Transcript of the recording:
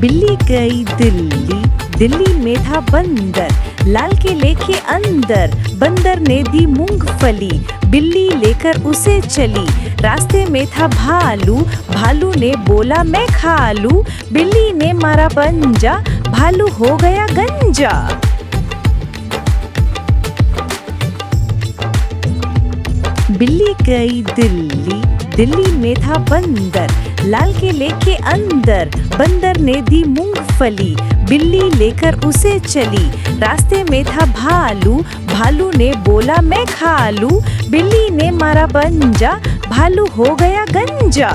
बिल्ली गई दिल्ली, दिल्ली में था बंदर, लाल किले के अंदर बंदर ने दी मूंगफली, बिल्ली लेकर उसे चली, रास्ते में था भालू, भालू ने बोला मैं खा लूं, बिल्ली ने मारा पंजा, भालू हो गया गंजा। बिल्ली गई दिल्ली, दिल्ली में था बंदर, लाल किले के अंदर बंदर ने दी मूंगफली, बिल्ली लेकर उसे चली, रास्ते में था भालू, भालू ने बोला मैं खा लूं, बिल्ली ने मारा पंजा, भालू हो गया गंजा।